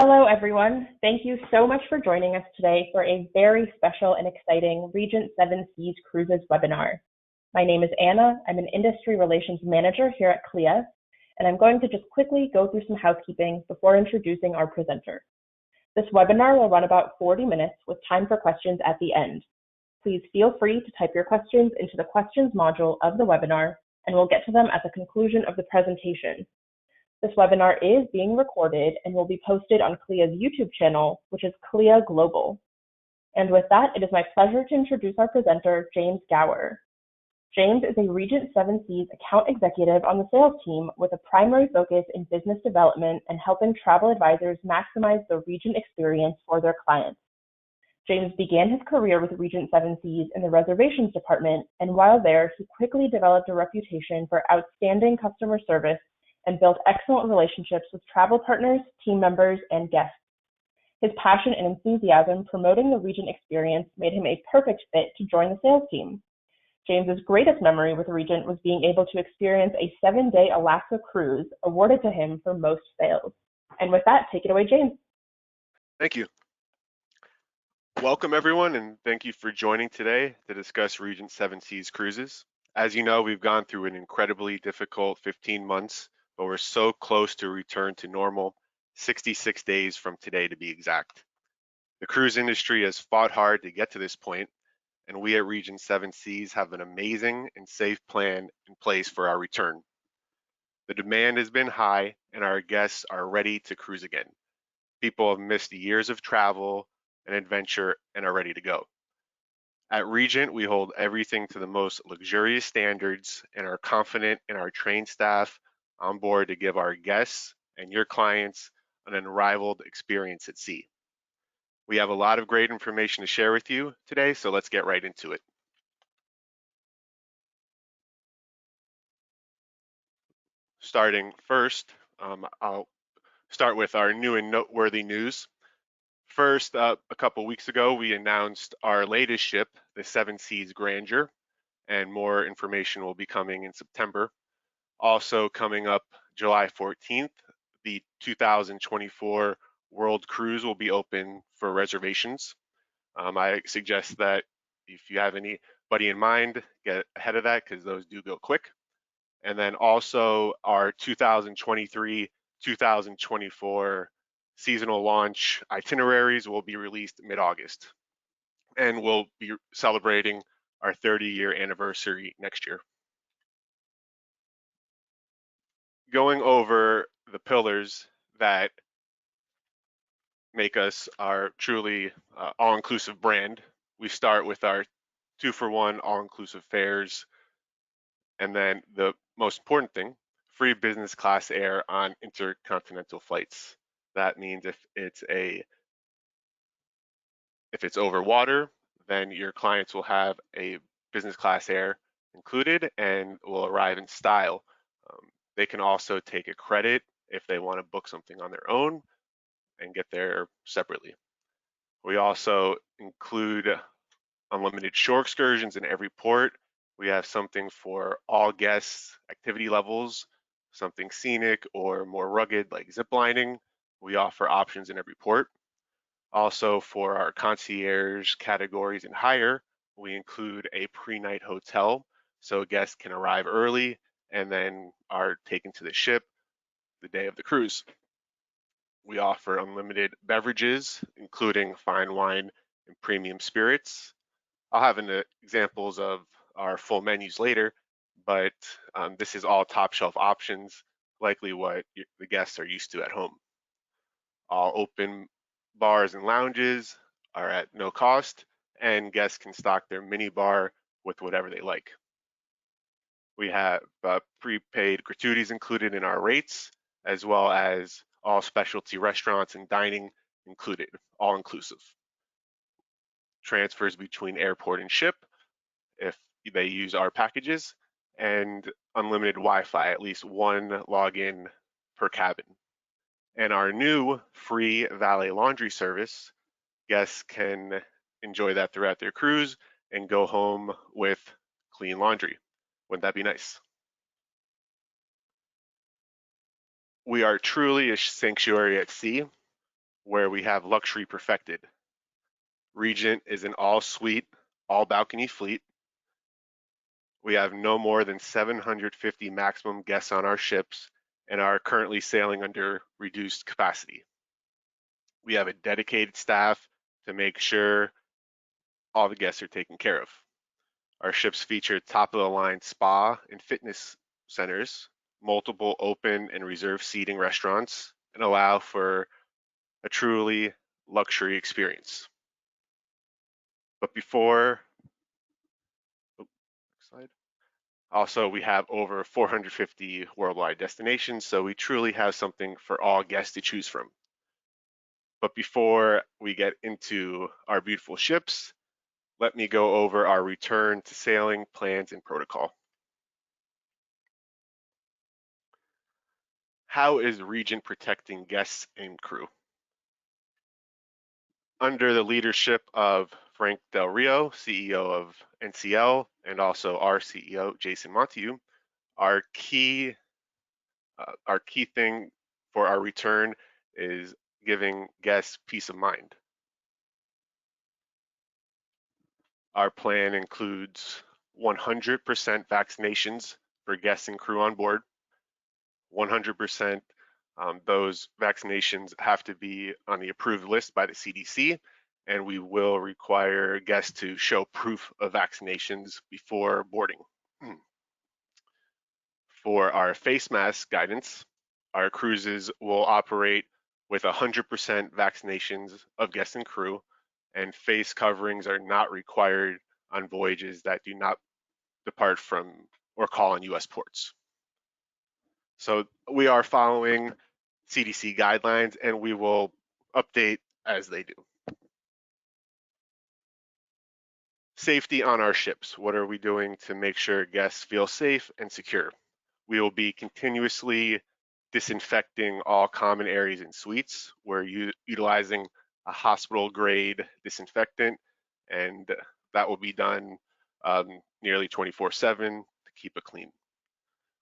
Hello, everyone. Thank you so much for joining us today for a very special and exciting Regent Seven Seas Cruises webinar. My name is Anna. I'm an Industry Relations Manager here at CLIA, and I'm going to just quickly go through some housekeeping before introducing our presenter. This webinar will run about 40 minutes with time for questions at the end. Please feel free to type your questions into the questions module of the webinar, and we'll get to them at the conclusion of the presentation. This webinar is being recorded and will be posted on CLIA's YouTube channel, which is CLIA Global. And with that, it is my pleasure to introduce our presenter, James Gower. James is a Regent Seven Seas account executive on the sales team with a primary focus in business development and helping travel advisors maximize the Regent experience for their clients. James began his career with Regent Seven Seas in the reservations department, and while there, he quickly developed a reputation for outstanding customer service and built excellent relationships with travel partners, team members, and guests. His passion and enthusiasm promoting the Regent experience made him a perfect fit to join the sales team. James's greatest memory with Regent was being able to experience a 7-day Alaska cruise awarded to him for most sales. And with that, take it away, James. Thank you. Welcome, everyone, and thank you for joining today to discuss Regent Seven Seas Cruises. As you know, we've gone through an incredibly difficult 15 months, but we're so close to return to normal, 66 days from today to be exact. The cruise industry has fought hard to get to this point, and we at Regent Seven Seas have an amazing and safe plan in place for our return. The demand has been high, and our guests are ready to cruise again. People have missed years of travel and adventure and are ready to go. At Regent, we hold everything to the most luxurious standards and are confident in our trained staff on board to give our guests and your clients an unrivaled experience at sea. We have a lot of great information to share with you today, so let's get right into it. Starting first, I'll start with our new and noteworthy news. First, a couple weeks ago, we announced our latest ship, the Seven Seas Grandeur, and more information will be coming in September. Also coming up July 14th, the 2024 World Cruise will be open for reservations. I suggest that if you have anybody in mind, get ahead of that because those do go quick. And then also our 2023-2024 seasonal launch Itineraries will be released mid-August. And we'll be celebrating our 30-year anniversary next year. Going over the pillars that make us our truly all-inclusive brand, we start with our 2-for-1 all-inclusive fares, and then the most important thing, free business class air on intercontinental flights. That means if it's over water, then your clients will have a business class air included and will arrive in style. They can also take a credit if they want to book something on their own and get there separately. We also include unlimited shore excursions in every port. We have something for all guests, activity levels, something scenic or more rugged like ziplining. We offer options in every port. Also for our concierge categories and higher, we include a pre-night hotel so guests can arrive early and then are taken to the ship the day of the cruise. We offer unlimited beverages, including fine wine and premium spirits. I'll have examples of our full menus later, but this is all top shelf options, likely what the guests are used to at home. All open bars and lounges are at no cost, and guests can stock their mini bar with whatever they like. We have prepaid gratuities included in our rates, as well as all specialty restaurants and dining included, all inclusive. Transfers between airport and ship if they use our packages, and unlimited Wi-Fi, at least one login per cabin. And our new free valet laundry service, guests can enjoy that throughout their cruise and go home with clean laundry. Wouldn't that be nice? We are truly a sanctuary at sea. where we have luxury perfected. Regent is an all-suite, all-balcony fleet. We have no more than 750 maximum guests on our ships and are currently sailing under reduced capacity. We have a dedicated staff to make sure all the guests are taken care of. Our ships feature top-of-the-line spa and fitness centers, multiple open and reserved seating restaurants, and allow for a truly luxury experience. But before, next slide. Also, we have over 450 worldwide destinations, so we truly have something for all guests to choose from. But before we get into our beautiful ships, let me go over our return to sailing plans and protocol. How is Regent protecting guests and crew? Under the leadership of Frank Del Rio, CEO of NCL, and also our CEO, Jason Montague, our key thing for our return is giving guests peace of mind. Our plan includes 100% vaccinations for guests and crew on board. 100% those vaccinations have to be on the approved list by the CDC, and we will require guests to show proof of vaccinations before boarding. For our face mask guidance, our cruises will operate with 100% vaccinations of guests and crew, and face coverings are not required on voyages that do not depart from or call on US ports. So we are following CDC guidelines, and we will update as they do. Safety on our ships. What are we doing to make sure guests feel safe and secure? We will be continuously disinfecting all common areas and suites. We're utilizing a hospital-grade disinfectant, and that will be done nearly 24/7 to keep it clean.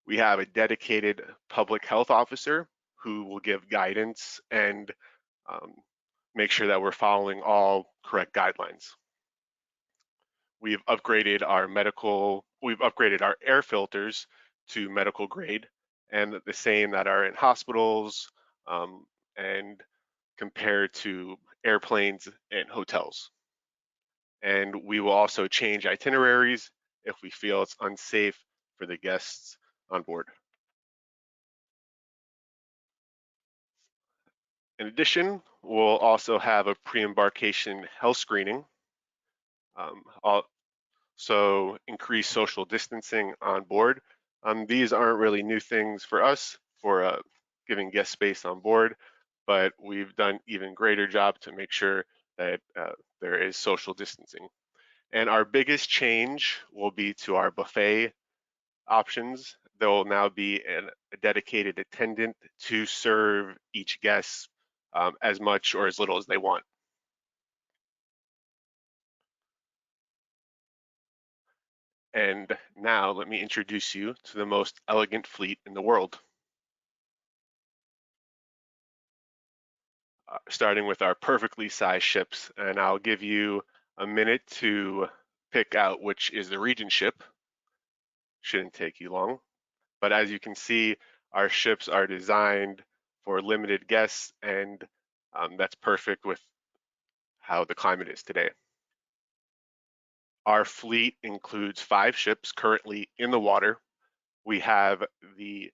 We have a dedicated public health officer who will give guidance and make sure that we're following all correct guidelines. We've upgraded our air filters to medical grade, and the same that are in hospitals and compared to airplanes and hotels. And we will also change itineraries if we feel it's unsafe for the guests on board. In addition, we'll also have a pre-embarkation health screening. So increase social distancing on board. These aren't really new things for us for giving guest space on board, but we've done even greater job to make sure that there is social distancing. And our biggest change will be to our buffet options. There will now be a dedicated attendant to serve each guest as much or as little as they want. And now let me introduce you to the most elegant fleet in the world. Starting with our perfectly sized ships, and I'll give you a minute to pick out which is the Regent ship. Shouldn't take you long, but as you can see, our ships are designed for limited guests, and that's perfect with how the climate is today. Our fleet includes 5 ships currently in the water. We have the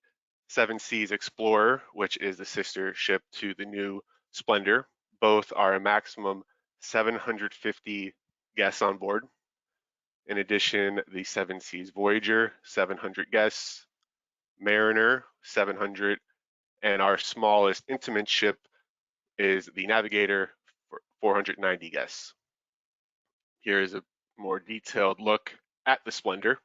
Seven Seas Explorer, which is the sister ship to the new Splendor. Both are a maximum 750 guests on board. In addition, the Seven Seas Voyager, 700 guests, Mariner, 700, and our smallest intimate ship is the Navigator, for 490 guests. Here is a more detailed look at the Splendor.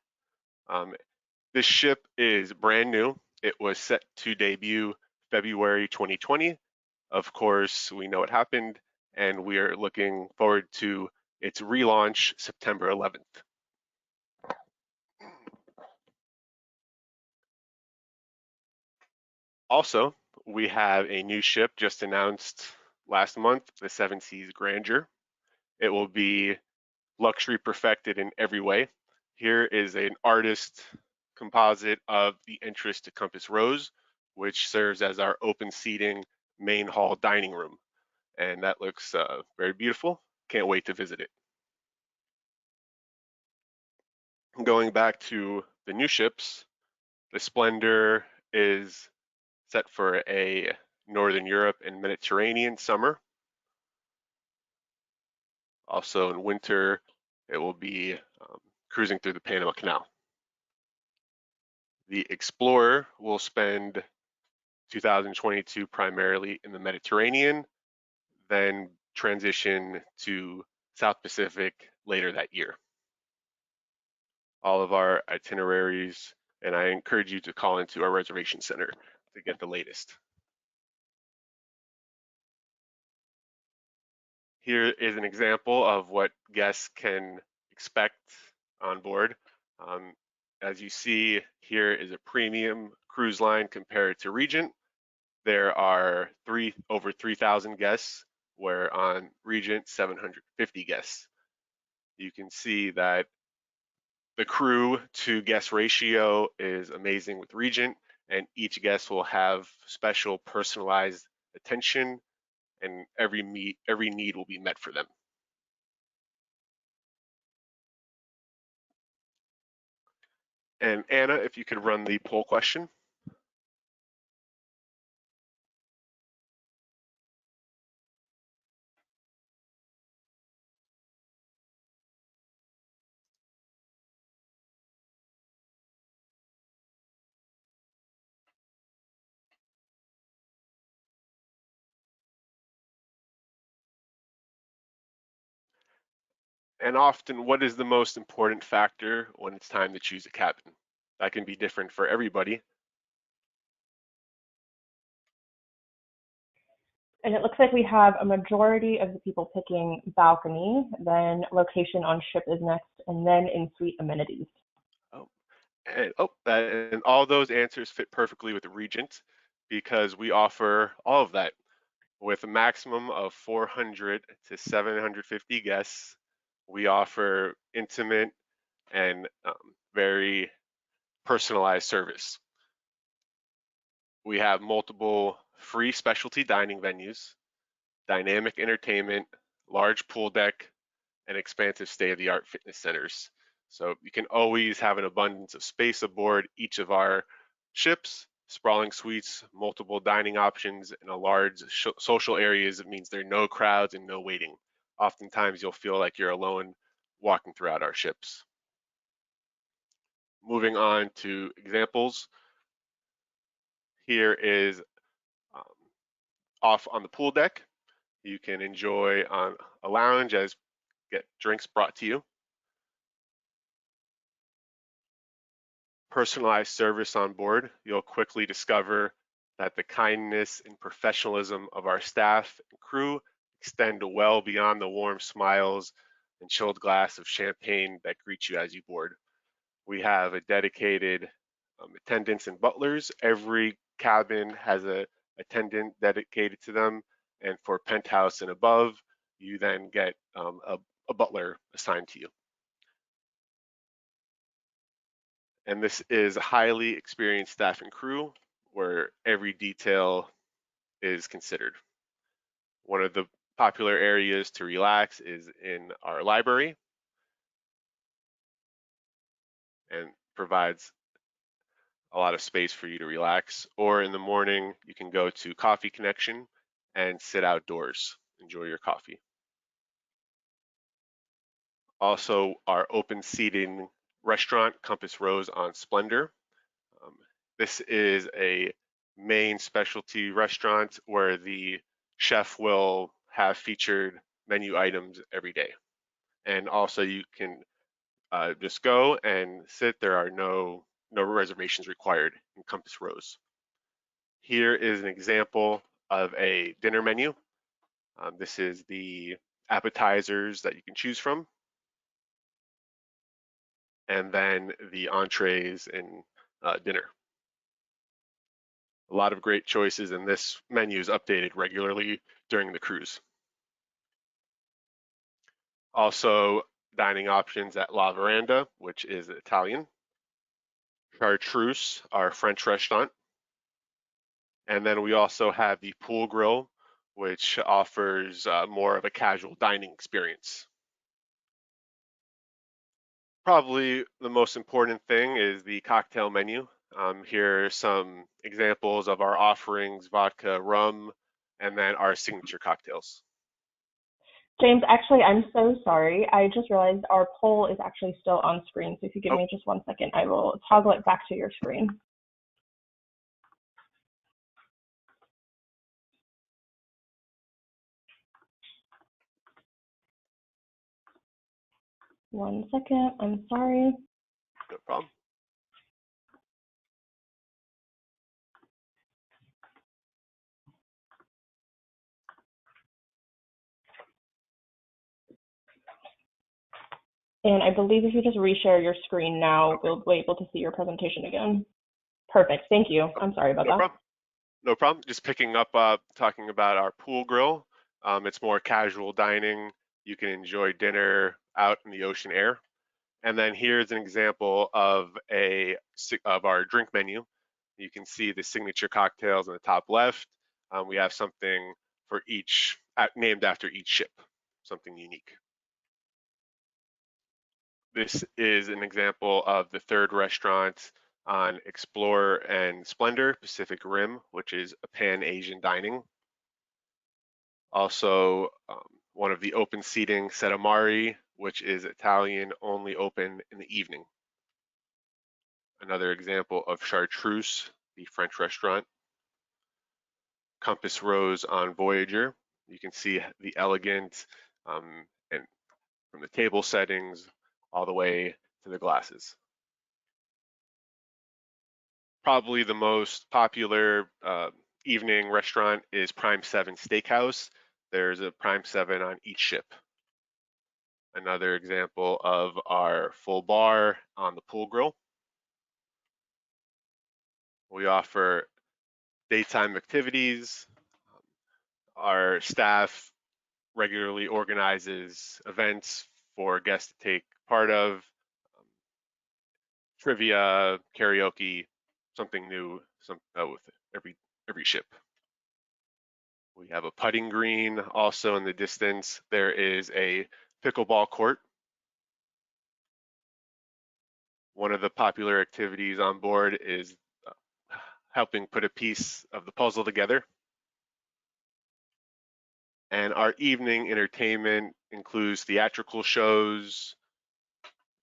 This ship is brand new. It was set to debut February 2020. Of course, we know what happened, and we are looking forward to its relaunch September 11th. Also, we have a new ship just announced last month, the Seven Seas Grandeur. It will be luxury perfected in every way. Here is an artist composite of the entrance to Compass Rose, which serves as our open seating main hall dining room. And that looks very beautiful. Can't wait to visit it. Going back to the new ships, the Splendor is set for a Northern Europe and Mediterranean summer. Also in winter, it will be cruising through the Panama Canal. The Explorer will spend 2022 primarily in the Mediterranean, then transition to South Pacific later that year. All of our itineraries, and I encourage you to call into our reservation center to get the latest. Here is an example of what guests can expect on board. As you see, here is a premium cruise line compared to Regent. There are over 3,000 guests, where on Regent, 750 guests. You can see that the crew to guest ratio is amazing with Regent, and each guest will have special personalized attention, and every need will be met for them. And Anna, if you could run the poll question. And often, what is the most important factor when it's time to choose a cabin? That can be different for everybody. And it looks like we have a majority of the people picking balcony, then location on ship is next, and then in-suite amenities. And all those answers fit perfectly with the Regent, because we offer all of that with a maximum of 400 to 750 guests. We offer intimate and very personalized service. We have multiple free specialty dining venues, dynamic entertainment, large pool deck, and expansive state-of-the-art fitness centers. So you can always have an abundance of space aboard each of our ships, sprawling suites, multiple dining options, and a large social areas. It means there are no crowds and no waiting. Oftentimes you'll feel like you're alone walking throughout our ships. Moving on to examples. Here is off on the pool deck. You can enjoy on a lounge as get drinks brought to you. Personalized service on board. You'll quickly discover that the kindness and professionalism of our staff and crew extend well beyond the warm smiles and chilled glass of champagne that greet you as you board. We have a dedicated attendants and butlers. Every cabin has a attendant dedicated to them, and for penthouse and above, you then get a butler assigned to you. And this is a highly experienced staff and crew where every detail is considered. One of the popular areas to relax is in our library, and provides a lot of space for you to relax. Or in the morning, you can go to Coffee Connection and sit outdoors, enjoy your coffee. Also, our open seating restaurant, Compass Rose on Splendor. This is a main specialty restaurant where the chef will have featured menu items every day. And also you can just go and sit. There are no reservations required in Compass Rose. Here is an example of a dinner menu. This is the appetizers that you can choose from, and then the entrees and dinner. A lot of great choices, and this menu is updated regularly during the cruise. Also, dining options at La Veranda, which is Italian. Chartreuse, our French restaurant. And then we also have the Pool Grill, which offers more of a casual dining experience. Probably the most important thing is the cocktail menu. Here are some examples of our offerings: vodka, rum, and then our signature cocktails. James, actually, I'm so sorry. I just realized our poll is actually still on screen. So if you give me just 1 second, I will toggle it back to your screen. One second, I'm sorry. No problem. And I believe if you just reshare your screen now, we'll be able to see your presentation again. Perfect, thank you. I'm sorry about No that. problem. No problem. Just picking up, talking about our Pool Grill. It's more casual dining. You can enjoy dinner out in the ocean air. And then here's an example of our drink menu. You can see the signature cocktails in the top left. We have something for each, named after each ship, something unique. This is an example of the third restaurant on Explorer and Splendor, Pacific Rim, which is a Pan-Asian dining. Also, one of the open seating Sedamari, which is Italian, only open in the evening. Another example of Chartreuse, the French restaurant. Compass Rose on Voyager. You can see the elegant and from the table settings all the way to the glasses. Probably the most popular evening restaurant is Prime 7 Steakhouse. There's a Prime 7 on each ship. Another example of our full bar on the Pool Grill. We offer daytime activities. Our staff regularly organizes events for guests to take part of, trivia, karaoke, something new with every ship. We have a putting green. Also in the distance, there is a pickleball court. One of the popular activities on board is helping put a piece of the puzzle together. And our evening entertainment includes theatrical shows,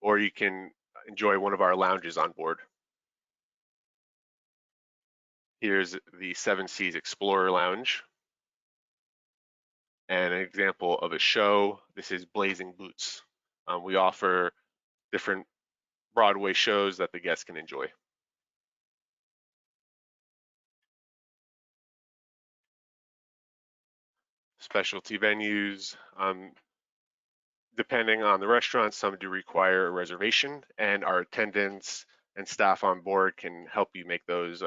or you can enjoy one of our lounges on board. Here's the Seven Seas Explorer Lounge. And an example of a show, this is Blazing Boots. We offer different Broadway shows that the guests can enjoy. Specialty venues, depending on the restaurant, some do require a reservation, and our attendants and staff on board can help you make those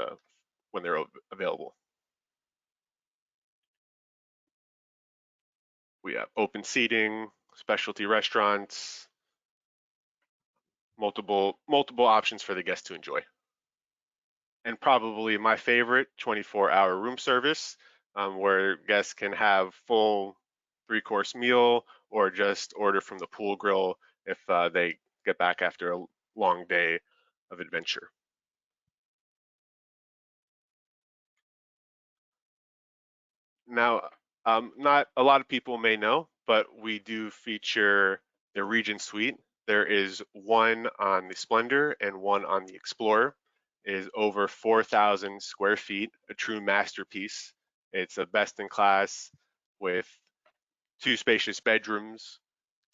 when they're available. We have open seating, specialty restaurants, multiple options for the guests to enjoy. And probably my favorite, 24-hour room service, where guests can have full 3-course meal or just order from the Pool Grill if they get back after a long day of adventure. Now, not a lot of people may know, but we do feature the Regent Suite. There is one on the Splendor and one on the Explorer. It is over 4,000 square feet, a true masterpiece. It's a best in class with 2 spacious bedrooms,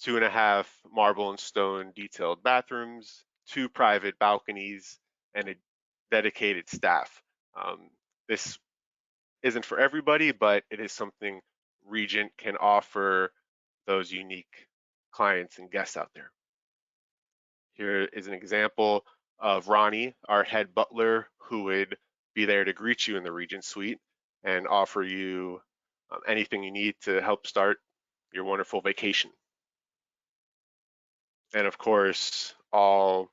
2.5 marble and stone detailed bathrooms, 2 private balconies, and a dedicated staff. This isn't for everybody, but it is something Regent can offer those unique clients and guests out there. Here is an example of Ronnie, our head butler, who would be there to greet you in the Regent Suite and offer you anything you need to help start your wonderful vacation. And of course, all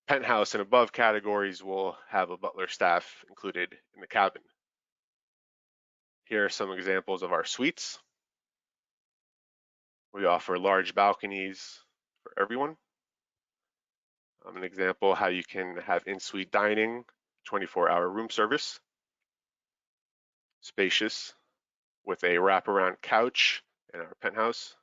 penthouse and above categories will have a butler staff included in the cabin. Here are some examples of our suites. We offer large balconies for everyone. An example how you can have in-suite dining, 24-hour room service. Spacious with a wraparound couch in our penthouse.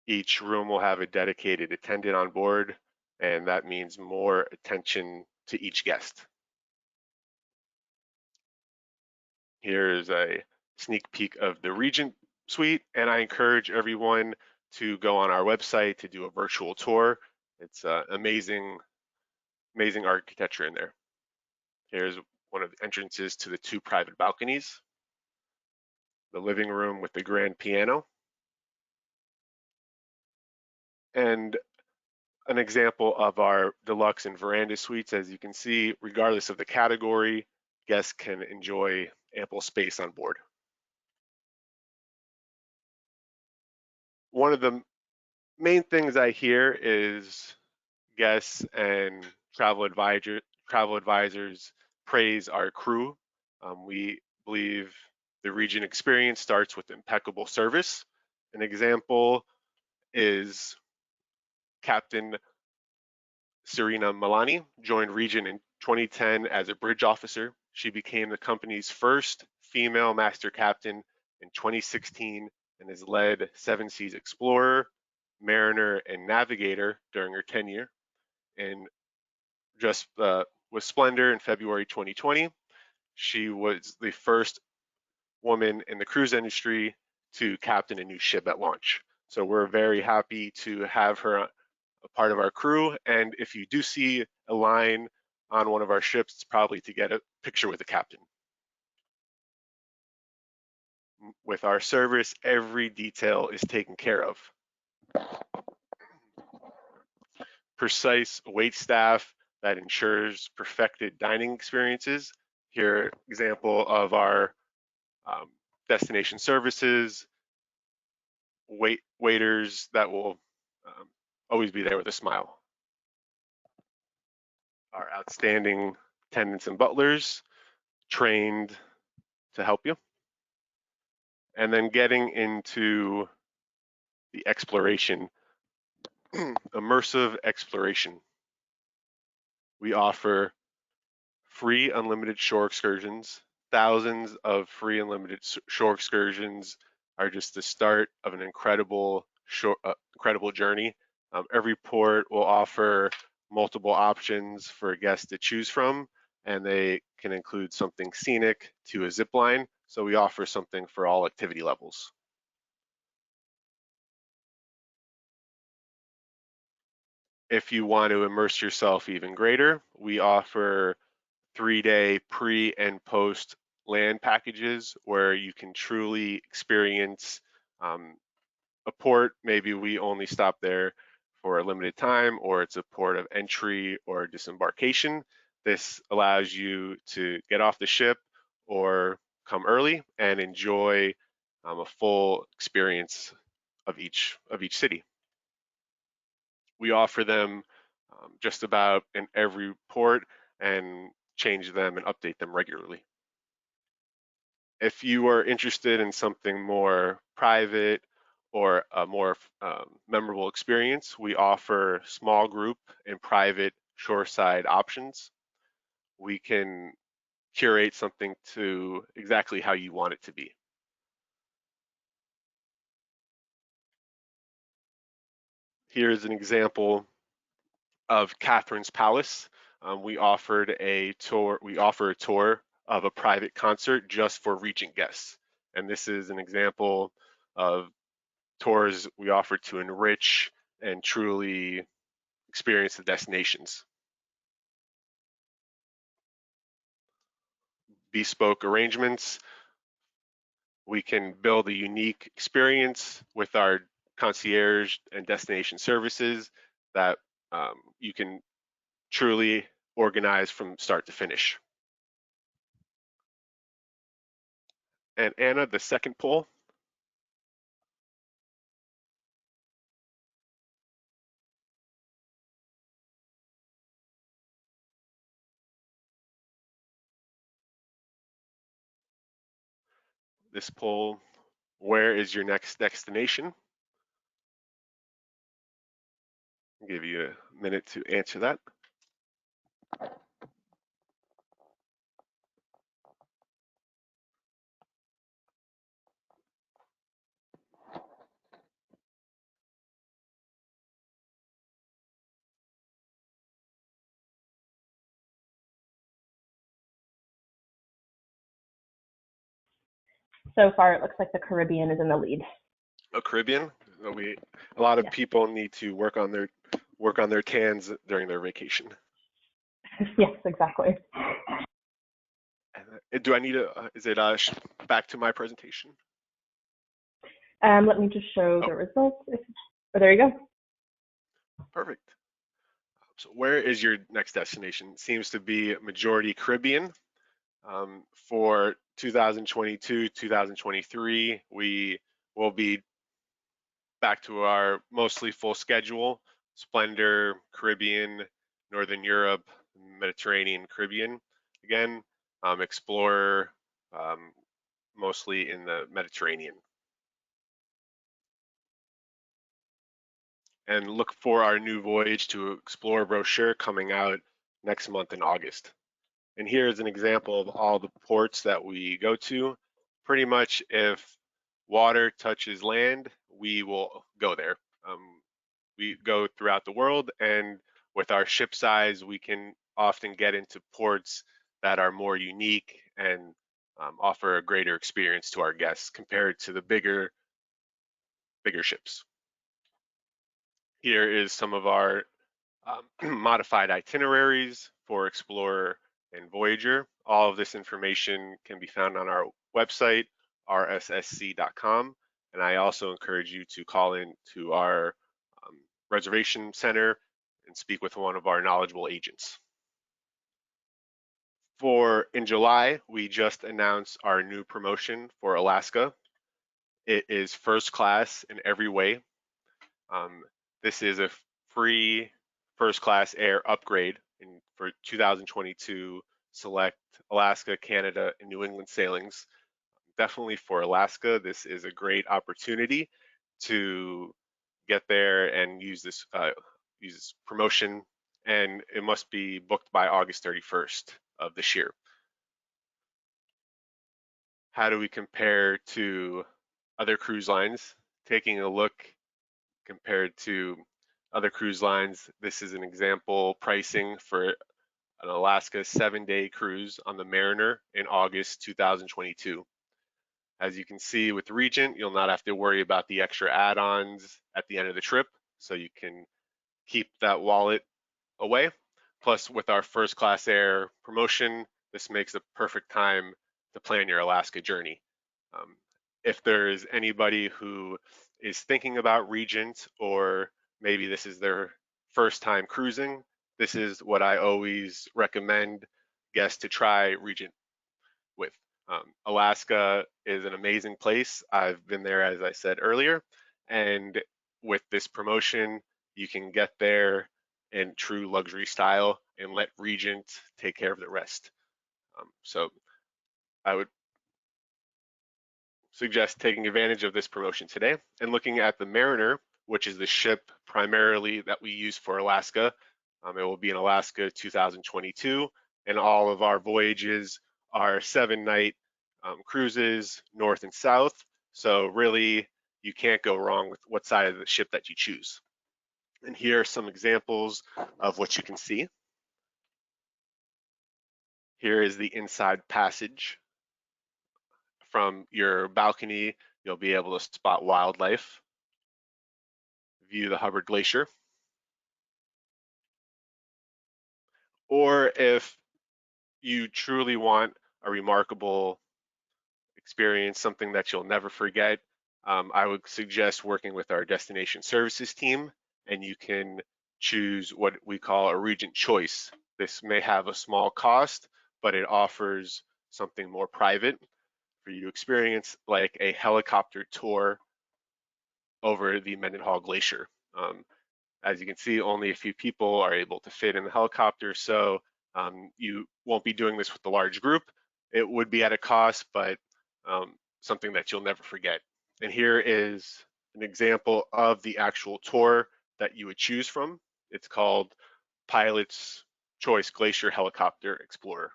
Each room will have a dedicated attendant on board, and that means more attention to each guest. Here's a sneak peek of the Regent Suite, and I encourage everyone to go on our website to do a virtual tour. It's amazing architecture in there. Here's one of the entrances to the 2 private balconies, the living room with the grand piano, and an example of our deluxe and veranda suites. As you can see, regardless of the category, guests can enjoy ample space on board. One of the main things I hear is guests and travel advisors praise our crew. We believe the Regent experience starts with impeccable service. An example is Captain Serena Milani joined Regent in 2010 as a bridge officer. She became the company's first female master captain in 2016 and has led Seven Seas Explorer, Mariner, and Navigator during her tenure. And just with Splendor in February 2020, she was the first woman in the cruise industry to captain a new ship at launch. So we're very happy to have her a part of our crew. And if you do see a line on one of our ships, it's probably to get a picture with the captain. With our service, every detail is taken care of. Precise wait staff that ensures perfected dining experiences. Here, example of our destination services, waiters that will always be there with a smile. Our outstanding attendants and butlers trained to help you. And then getting into the exploration, immersive exploration. We offer free unlimited shore excursions. Thousands of free unlimited shore excursions are just the start of an incredible journey. Every port will offer multiple options for guests to choose from, and they can include something scenic to a zip line. So we offer something for all activity levels. If you want to immerse yourself even greater, we offer 3-day pre and post land packages where you can truly experience a port. Maybe we only stop there for a limited time, or it's a port of entry or disembarkation. This allows you to get off the ship or come early and enjoy a full experience of each city. We offer them just about in every port and change them and update them regularly. If you are interested in something more private or a more memorable experience, we offer small group and private shoreside options. We can curate something to exactly how you want it to be. Here's an example of Catherine's Palace. We offer a tour of a private concert just for Regent guests. And this is an example of tours we offer to enrich and truly experience the destinations. Bespoke arrangements. We can build a unique experience with our concierge and destination services that you can truly organized from start to finish. And Anna, the second poll. This poll, where is your next destination? I'll give you a minute to answer that. So far, it looks like the Caribbean is in the lead. A Caribbean. A lot of people need to work on their tans during their vacation. Yes, exactly. Do I need is it back to my presentation? Let me just show the results. Oh, there you go. Perfect. So where is your next destination? Seems to be majority Caribbean. For 2022, 2023, we will be back to our mostly full schedule: Splendor, Caribbean, Northern Europe, Mediterranean, Caribbean. Again, Explorer, mostly in the Mediterranean. And look for our new Voyage to Explore brochure coming out next month in August. And here is an example of all the ports that we go to. Pretty much if water touches land, we will go there. We go throughout the world, and with our ship size, we can often get into ports that are more unique and offer a greater experience to our guests compared to the bigger ships. Here is some of our modified itineraries for Explorer and Voyager. All of this information can be found on our website, rssc.com. And I also encourage you to call in to our reservation center and speak with one of our knowledgeable agents. In July, we just announced our new promotion for Alaska. It is first class in every way. This is a free first class air upgrade for 2022 select Alaska, Canada, and New England sailings. Definitely for Alaska, this is a great opportunity to get there and use this promotion, and it must be booked by August 31st of this year. How do we compare to other cruise lines? Taking a look compared to other cruise lines, this is an example pricing for an Alaska 7-day cruise on the Mariner in August 2022. As you can see with Regent, you'll not have to worry about the extra add-ons at the end of the trip, so you can keep that wallet away. Plus, with our first class air promotion, this makes a perfect time to plan your Alaska journey. If there's anybody who is thinking about Regent, or maybe this is their first time cruising, this is what I always recommend guests to try Regent with. Alaska is an amazing place. I've been there, as I said earlier, and with this promotion, you can get there in true luxury style and let Regent take care of the rest. So I would suggest taking advantage of this promotion today and looking at the Mariner, which is the ship primarily that we use for Alaska. It will be in Alaska 2022, and all of our voyages are 7-night cruises north and south. So really, you can't go wrong with what side of the ship that you choose. And here are some examples of what you can see. Here is the inside passage. From your balcony, you'll be able to spot wildlife, view the Hubbard Glacier. Or if you truly want a remarkable experience, something that you'll never forget, I would suggest working with our destination services team, and you can choose what we call a Regent choice This may have a small cost, but it offers something more private for you to experience, like a helicopter tour over the Mendenhall Glacier. As you can see, only a few people are able to fit in the helicopter, so you won't be doing this with a large group. It would be at a cost, but something that you'll never forget. And here is an example of the actual tour that you would choose from. It's called Pilot's Choice Glacier Helicopter Explorer.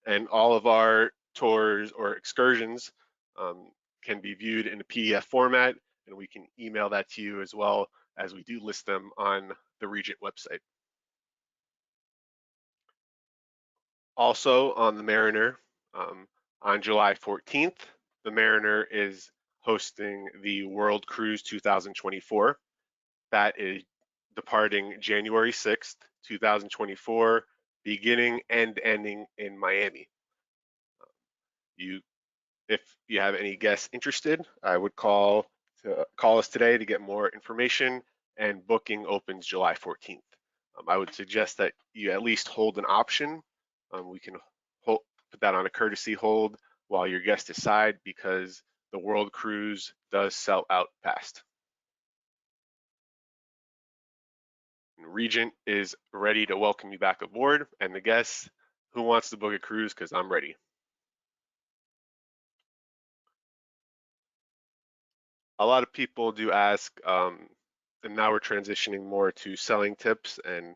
And all of our tours or excursions can be viewed in a PDF format, and we can email that to you as well, as we do list them on the Regent website. Also on the Mariner, on July 14th, the Mariner is hosting the World Cruise 2024. That is departing January 6th, 2024, beginning and ending in Miami. If you have any guests interested, I would call us today to get more information, and booking opens July 14th. I would suggest that you at least hold an option. We can put that on a courtesy hold while your guests decide, because the World Cruise does sell out fast. Regent is ready to welcome you back aboard, and the guests, who wants to book a cruise? Because I'm ready. A lot of people do ask, and now we're transitioning more to selling tips and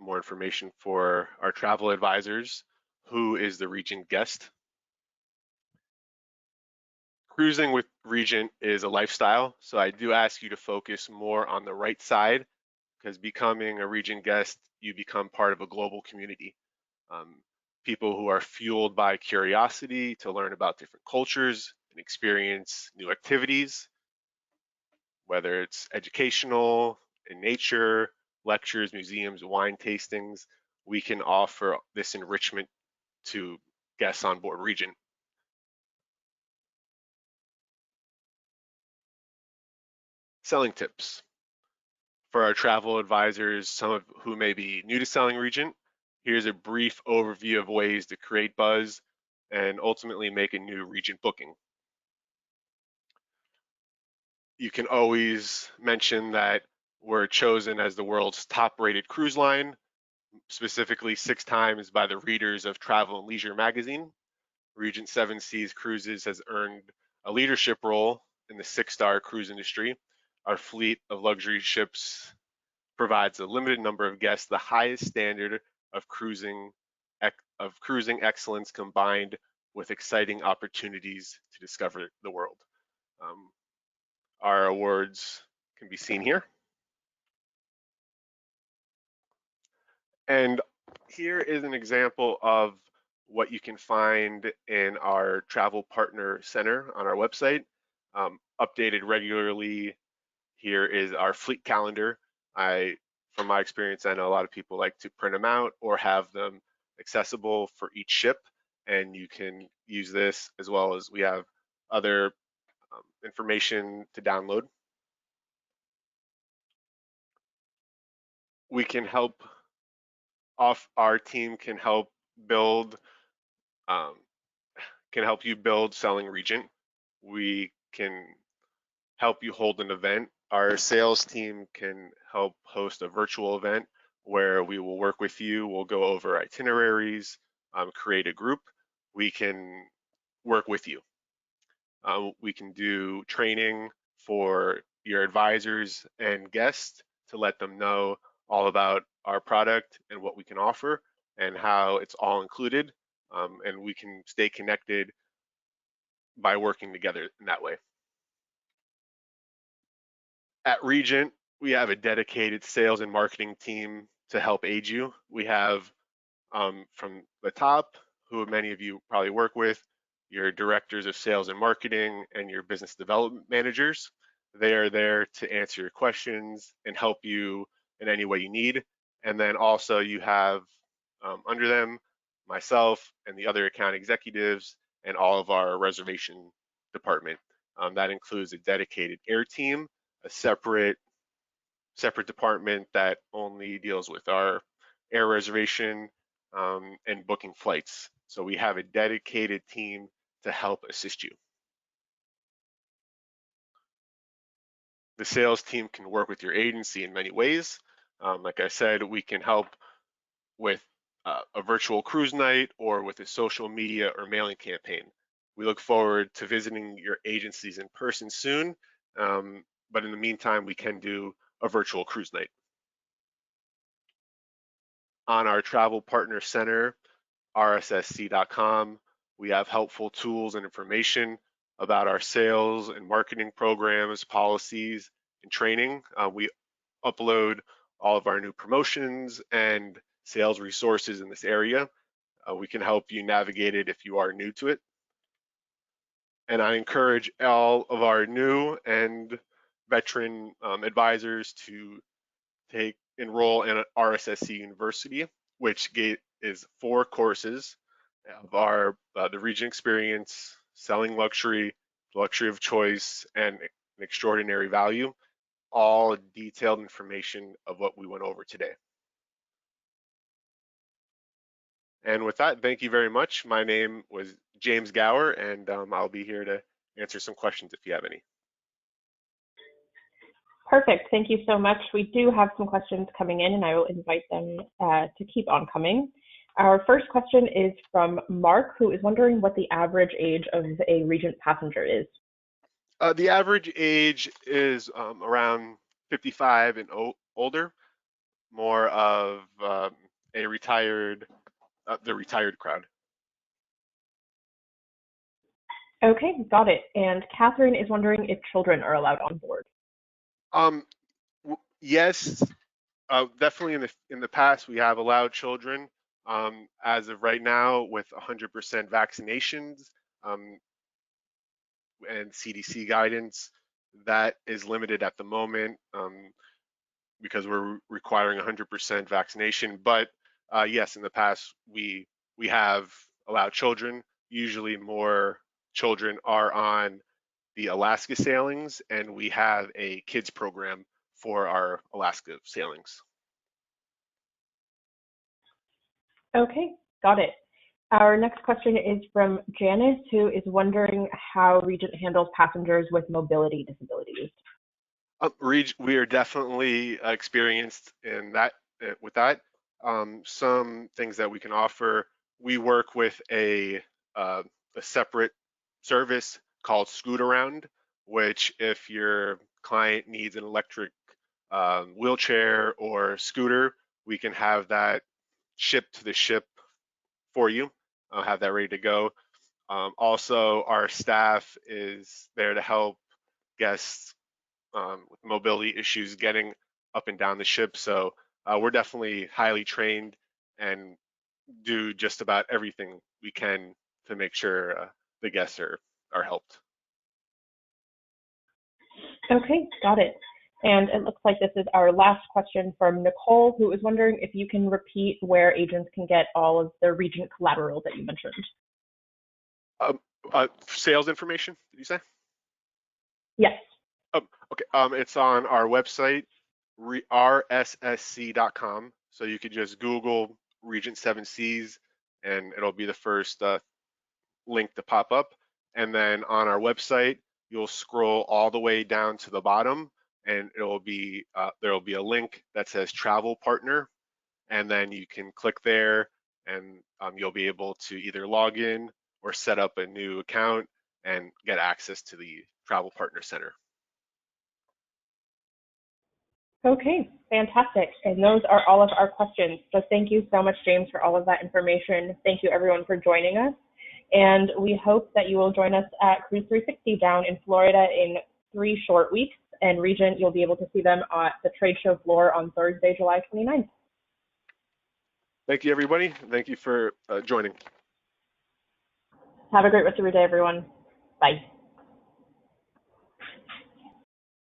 more information for our travel advisors. Who is the Regent Guest? Cruising with Regent is a lifestyle, so I do ask you to focus more on the right side, because becoming a Regent Guest, you become part of a global community. People who are fueled by curiosity to learn about different cultures and experience new activities, whether it's educational, in nature, lectures, museums, wine tastings. We can offer this enrichment to guests on board Regent. Selling tips. For our travel advisors, some of who may be new to selling Regent, here's a brief overview of ways to create buzz and ultimately make a new Regent booking. You can always mention that we're chosen as the world's top-rated cruise line, specifically 6 times by the readers of Travel and Leisure magazine. Regent Seven Seas Cruises has earned a leadership role in the 6-star cruise industry. Our fleet of luxury ships provides a limited number of guests the highest standard of cruising excellence, combined with exciting opportunities to discover the world. Our awards can be seen here. And here is an example of what you can find in our travel partner center on our website, updated regularly. Here is our fleet calendar. From my experience, I know a lot of people like to print them out or have them accessible for each ship, and you can use this, as well as we have other information to download. We can help our team can help you build selling Regent. We can help you hold an event. Our sales team can help host a virtual event where we will work with you. We'll go over itineraries, create a group. We can work with you. We can do training for your advisors and guests to let them know all about our product and what we can offer and how it's all included. And we can stay connected by working together in that way. At Regent, we have a dedicated sales and marketing team to help aid you. We have from the top, who many of you probably work with, your directors of sales and marketing and your business development managers. They are there to answer your questions and help you in any way you need. And then also you have under them myself and the other account executives and all of our reservation department. That includes a dedicated air team, a separate department that only deals with our air reservation, and booking flights. So we have a dedicated team to help assist you. The sales team can work with your agency in many ways. Like I said, we can help with a virtual cruise night or with a social media or mailing campaign. We look forward to visiting your agencies in person soon, but in the meantime, we can do a virtual cruise night. On our Travel Partner Center, rssc.com, we have helpful tools and information about our sales and marketing programs, policies, and training. We upload all of our new promotions and sales resources in this area. We can help you navigate it if you are new to it. And I encourage all of our new and veteran advisors to enroll in RSSC University, which is 4 courses of our the Regent Experience, Selling Luxury, Luxury of Choice, and an Extraordinary Value, all detailed information of what we went over today. And with that, thank you very much. My name was James Gower, and I'll be here to answer some questions if you have any. Perfect. Thank you so much. We do have some questions coming in, and I will invite them to keep on coming. Our first question is from Mark, who is wondering what the average age of a Regent passenger is. The average age is around 55 and older, more of a retired, the retired crowd. Okay, got it. And Catherine is wondering if children are allowed on board. Yes, definitely in the past we have allowed children. As of right now, with 100% vaccinations and CDC guidance, that is limited at the moment because we're requiring 100% vaccination. But yes, in the past we have allowed children. Usually more children are on the Alaska sailings, and we have a kids program for our Alaska sailings. Okay, got it. Our next question is from Janice, who is wondering how Regent handles passengers with mobility disabilities. We are definitely experienced in that. With that, some things that we can offer. We work with a separate service called Scoot Around, which if your client needs an electric wheelchair or scooter, we can have that shipped to the ship for you. I'll have that ready to go. Also, our staff is there to help guests with mobility issues getting up and down the ship. So we're definitely highly trained and do just about everything we can to make sure the guests are helped. Okay, got it. And it looks like this is our last question from Nicole, who is wondering if you can repeat where agents can get all of the Regent collateral that you mentioned. Sales information, did you say? Yes. Okay. It's on our website, rssc.com. So you could just Google Regent Seven Seas, and it'll be the first link to pop up. And then on our website, you'll scroll all the way down to the bottom, and it'll be there'll be a link that says Travel Partner, and then you can click there, and you'll be able to either log in or set up a new account and get access to the Travel Partner Center. Okay, fantastic. And those are all of our questions. So thank you so much, James, for all of that information. Thank you, everyone, for joining us. And we hope that you will join us at Cruise 360 down in Florida in 3 short weeks. And Regent, you'll be able to see them at the trade show floor on Thursday, July 29th. Thank you, everybody. Thank you for joining. Have a great rest of your day, everyone. Bye.